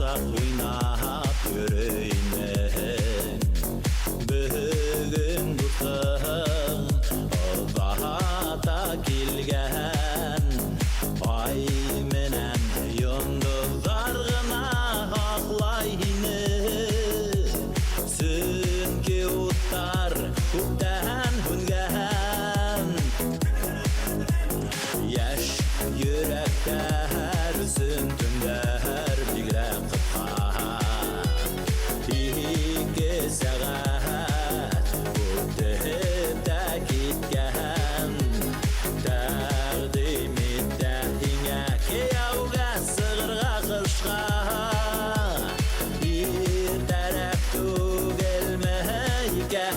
Uşak oynap yürüynen Bugün tutun Vahata kilgen Ay menen yonduzlar gına Aklayını Sünki uttar Kupten hüngen Yaş yürekler Üzüntünder Bigre kıpka İki saat Kutupta gitken Taqdim ettiğine Kiyavga sığırga kışka Bir taraf gelmeyken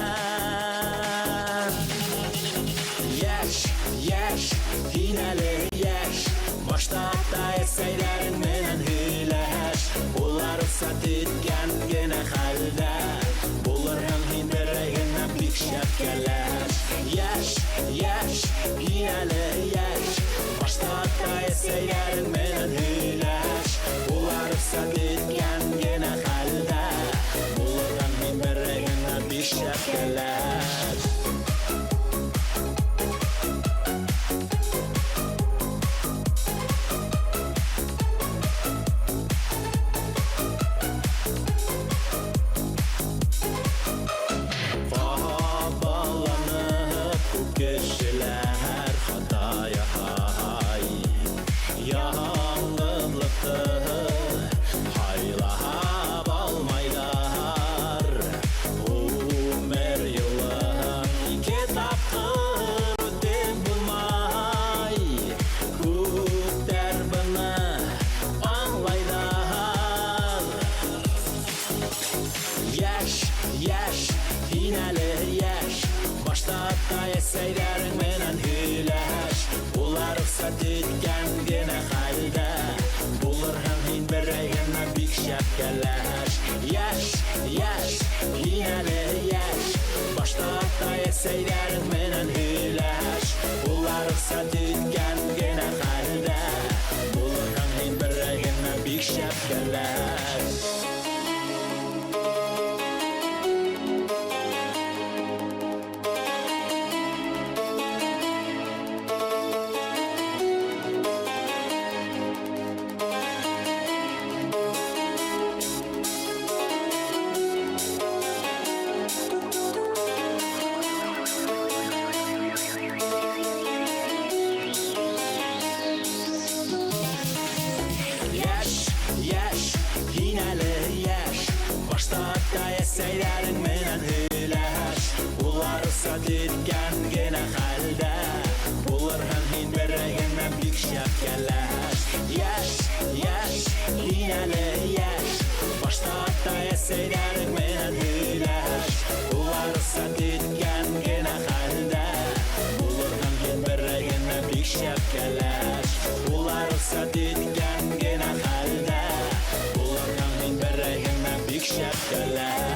Yaş, hineli yaş Başta eseylerin menen hüleş Ular ufsat etken gene halde Bulurhan hindereğine bik şapkeleş Yaş, hineli yaş Başta eseylerin menen hüleş Ular ufsat etken gene halde Bulurhan hindereğine bik şapkeleş Kişiler hataya hay Yangınlıktı Hayla balmaylar Ömer yılı Kitaptır ötem bulmay Kut derbini anlaylar Yaş, hineli yaş Başta eseylerin menen hüleş Ular ufsat etken gene halde Bulurhan hinbereğine bik şapkeleş Yaş, hineli yaş Başta eseylerin menen hüleş Ular ufsat etken gene halde Bulurhan hinbereğine bik şapkeleş Eseylerin menen hüleş Ular ufsat etken gene halde Bulurhan hinbereğine bik şapkeleş Yaş, hineli yaş Başta eseylerin menen hüleş Ular ufsat etken gene halde Bulurhan hinbereğine bik şapkeleş Ular ufsat etken gene halde Bulurhan hinbereğine bik şapkeleş